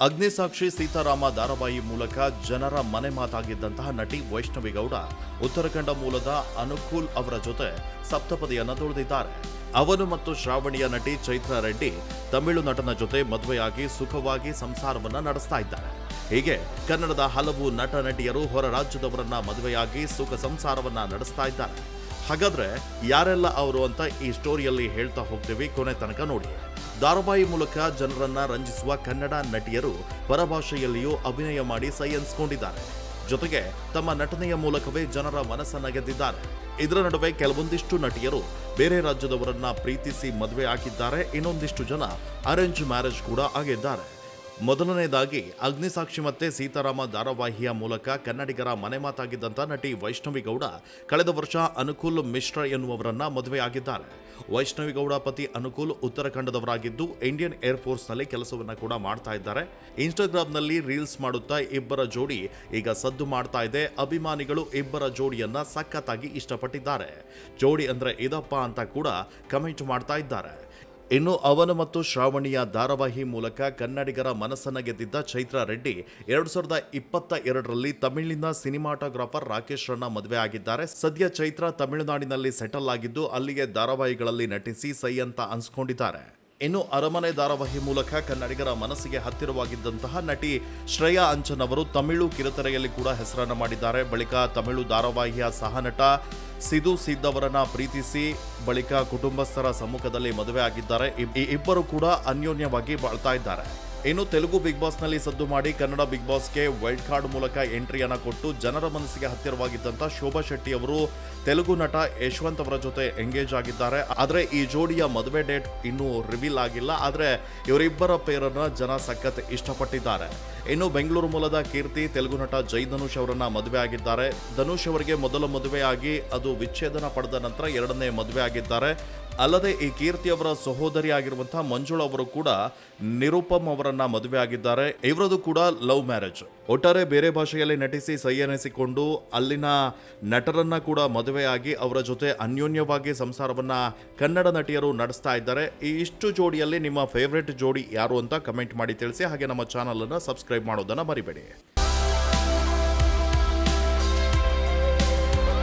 ಅಗ್ನಿಸಾಕ್ಷಿ ಸೀತಾರಾಮ ಧಾರಾವಾಹಿ ಮೂಲಕ ಜನರ ಮನೆ ಮಾತಾಗಿದ್ದಂತಹ ನಟಿ ವೈಷ್ಣವಿ ಗೌಡ ಉತ್ತರಾಖಂಡ ಮೂಲದ ಅನುಕೂಲ್ ಅವರ ಜೊತೆ ಸಪ್ತಪದಿಯನ್ನು ತುಳಿದಿದ್ದಾರೆ. ಅವನು ಮತ್ತು ಶ್ರಾವಣಿಯ ನಟಿ ಚೈತ್ರಾ ರೆಡ್ಡಿ ತಮಿಳು ನಟನ ಜೊತೆ ಮದುವೆಯಾಗಿ ಸುಖವಾಗಿ ಸಂಸಾರವನ್ನ ನಡೆಸ್ತಾ ಇದ್ದಾರೆ. ಹೀಗೆ ಕನ್ನಡದ ಹಲವು ನಟ ನಟಿಯರು ಹೊರ ರಾಜ್ಯದವರನ್ನ ಮದುವೆಯಾಗಿ ಸುಖ ಸಂಸಾರವನ್ನ ನಡೆಸ್ತಾ ಇದ್ದಾರೆ. ಹಾಗಾದ್ರೆ ಯಾರೆಲ್ಲ ಅವರು ಅಂತ ಈ ಸ್ಟೋರಿಯಲ್ಲಿ ಹೇಳ್ತಾ ಹೋಗ್ತೀವಿ, ಕೊನೆ ತನಕ ನೋಡಿ. ಧಾರಾವಾಹಿ ಮೂಲಕ ಜನರನ್ನ ರಂಜಿಸುವ ಕನ್ನಡ ನಟಿಯರು ಪರಭಾಷೆಯಲ್ಲಿಯೂ ಅಭಿನಯ ಮಾಡಿ ಸೈ ಎನ್ಸ್ಕೊಂಡಿದ್ದಾರೆ. ಜೊತೆಗೆ ತಮ್ಮ ನಟನೆಯ ಮೂಲಕವೇ ಜನರ ಮನಸ್ಸನ್ನ ಗೆದ್ದಿದ್ದಾರೆ. ಇದರ ನಡುವೆ ಕೆಲವೊಂದಿಷ್ಟು ನಟಿಯರು ಬೇರೆ ರಾಜ್ಯದವರನ್ನ ಪ್ರೀತಿಸಿ ಮದುವೆ ಆಗಿದ್ದಾರೆ. ಇನ್ನೊಂದಿಷ್ಟು ಜನ ಅರೇಂಜ್ ಮ್ಯಾರೇಜ್ ಕೂಡ ಆಗಿದ್ದಾರೆ. ಮೊದಲನೇದಾಗಿ ಅಗ್ನಿಸಾಕ್ಷಿ ಮತ್ತೆ ಸೀತಾರಾಮ ಧಾರಾವಾಹಿಯ ಮೂಲಕ ಕನ್ನಡಿಗರ ಮನೆ ಮಾತಾಗಿದ್ದಂಥ ನಟಿ ವೈಷ್ಣವಿ ಗೌಡ ಕಳೆದ ವರ್ಷ ಅನುಕೂಲ್ ಮಿಶ್ರಾ ಎನ್ನುವವರನ್ನ ಮದುವೆಯಾಗಿದ್ದಾರೆ. ವೈಷ್ಣವಿ ಗೌಡ ಪತಿ ಅನುಕೂಲ್ ಉತ್ತರಾಖಂಡದವರಾಗಿದ್ದು ಇಂಡಿಯನ್ ಏರ್ ಫೋರ್ಸ್ನಲ್ಲಿ ಕೆಲಸವನ್ನ ಕೂಡ ಮಾಡ್ತಾ ಇದ್ದಾರೆ. ಇನ್ಸ್ಟಾಗ್ರಾಮ್ನಲ್ಲಿ ರೀಲ್ಸ್ ಮಾಡುತ್ತಾ ಇಬ್ಬರ ಜೋಡಿ ಈಗ ಸದ್ದು ಮಾಡ್ತಾ ಇದೆ. ಅಭಿಮಾನಿಗಳು ಇಬ್ಬರ ಜೋಡಿಯನ್ನ ಸಖತ್ತಾಗಿ ಇಷ್ಟಪಟ್ಟಿದ್ದಾರೆ. ಜೋಡಿ ಅಂದ್ರೆ ಇದಪ್ಪ ಅಂತ ಕೂಡ ಕಮೆಂಟ್ ಮಾಡ್ತಾ ಇದ್ದಾರೆ. ಇನ್ನು ಅವನು ಮತ್ತು ಶ್ರಾವಣಿಯ ಧಾರಾವಾಹಿ ಮೂಲಕ ಕನ್ನಡಿಗರ ಮನಸ್ಸನ್ನ ಗೆದ್ದಿದ್ದ ಚೈತ್ರಾ ರೆಡ್ಡಿ 2022ರಲ್ಲಿ ತಮಿಳಿನ ಸಿನಿಮಾಟೋಗ್ರಾಫರ್ ರಾಕೇಶ್ ರನ್ನ ಮದುವೆ ಆಗಿದ್ದಾರೆ. ಸದ್ಯ ಚೈತ್ರಾ ತಮಿಳುನಾಡಿನಲ್ಲಿ ಸೆಟಲ್ ಆಗಿದ್ದು ಅಲ್ಲಿಗೆ ಧಾರಾವಾಹಿಗಳಲ್ಲಿ ನಟಿಸಿ ಸೈ ಅಂತ ಅನ್ಸ್ಕೊಂಡಿದ್ದಾರೆ. ಇನ್ನು ಅರಮನೆ ಧಾರಾವಾಹಿ ಮೂಲಕ ಕನ್ನಡಿಗರ ಮನಸ್ಸಿಗೆ ಹತ್ತಿರವಾಗಿದ್ದಂತಹ ನಟಿ ಶ್ರೇಯಾ ಅಂಚನ್ ಅವರು ತಮಿಳು ಕಿರುತೆರೆಯಲ್ಲಿ ಕೂಡ ಹೆಸರನ್ನು ಮಾಡಿದ್ದಾರೆ. ಬಳಿಕ ತಮಿಳು ಧಾರಾವಾಹಿಯ ಸಹನಟ ಸಿದು ಸಿದ್ದವರನ್ನ ಪ್ರೀತಿಸಿ ಬಳಿಕ ಕುಟುಂಬಸ್ಥರ ಸಮ್ಮುಖದಲ್ಲಿ ಮದುವೆ ಆಗಿದ್ದಾರೆ. ಈ ಇಬ್ಬರು ಕೂಡ ಅನ್ಯೋನ್ಯವಾಗಿ ಬಾಳ್ತಾ ಇದ್ದಾರೆ. ಇನ್ನು ತೆಲುಗು ಬಿಗ್ ಬಾಸ್ನಲ್ಲಿ ಸದ್ದು ಮಾಡಿ ಕನ್ನಡ ಬಿಗ್ ಬಾಸ್ಗೆ ವೈಲ್ಡ್ ಕಾರ್ಡ್ ಮೂಲಕ ಎಂಟ್ರಿಯನ್ನ ಕೊಟ್ಟು ಜನರ ಮನಸ್ಸಿಗೆ ಹತ್ತಿರವಾಗಿದ್ದಂಥ ಶೋಭಾ ಶೆಟ್ಟಿ ಅವರು ತೆಲುಗು ನಟ ಯಶವಂತ್ ಅವರ ಜೊತೆ ಎಂಗೇಜ್ ಆಗಿದ್ದಾರೆ. ಆದರೆ ಈ ಜೋಡಿಯ ಮದುವೆ ಡೇಟ್ ಇನ್ನೂ ರಿವೀಲ್ ಆಗಿಲ್ಲ. ಆದರೆ ಇವರಿಬ್ಬರ ಪೇರನ್ನ ಜನ ಸಖತ್ ಇಷ್ಟಪಟ್ಟಿದ್ದಾರೆ. ಇನ್ನು ಬೆಂಗಳೂರು ಮೂಲದ ಕೀರ್ತಿ ತೆಲುಗು ನಟ ಜೈ ಧನುಷ್ ಅವರನ್ನ ಮದುವೆ ಆಗಿದ್ದಾರೆ. ಧನುಷ್ ಅವರಿಗೆ ಮೊದಲ ಮದುವೆಯಾಗಿ ಅದು ವಿಚ್ಛೇದನ ಪಡೆದ ನಂತರ ಎರಡನೇ ಮದುವೆ ಆಗಿದ್ದಾರೆ. ಅಲ್ಲದೆ ಈ ಕೀರ್ತಿ ಅವರ ಸಹೋದರಿ ಆಗಿರುವಂತಹ ಮಂಜುಳಾ ಅವರು ಕೂಡ ನಿರುಪಮ್ ಅವರನ್ನ ಮದುವೆ ಆಗಿದ್ದಾರೆ. ಇವರದು ಕೂಡ ಲವ್ ಮ್ಯಾರೇಜ್. ಒಟ್ಟಾರೆ ಬೇರೆ ಭಾಷೆಯಲ್ಲಿ ನಟಿಸಿ ಸೈ ಎನಿಸಿಕೊಂಡು ಅಲ್ಲಿನ ನಟರನ್ನ ಕೂಡ ಮದುವೆಯಾಗಿ ಅವರ ಜೊತೆ ಅನ್ಯೋನ್ಯವಾಗಿ ಸಂಸಾರವನ್ನ ಕನ್ನಡ ನಟಿಯರು ನಡೆಸ್ತಾ ಇದ್ದಾರೆ. ಈ ಇಷ್ಟು ಜೋಡಿಯಲ್ಲಿ ನಿಮ್ಮ ಫೇವರೇಟ್ ಜೋಡಿ ಯಾರು ಅಂತ ಕಮೆಂಟ್ ಮಾಡಿ ತಿಳಿಸಿ. ಹಾಗೆ ನಮ್ಮ ಚಾನಲ್ ಅನ್ನು ಸಬ್ಸ್ಕ್ರೈಬ್ ಮಾಡೋದನ್ನ ಮರಿಬೇಡಿ.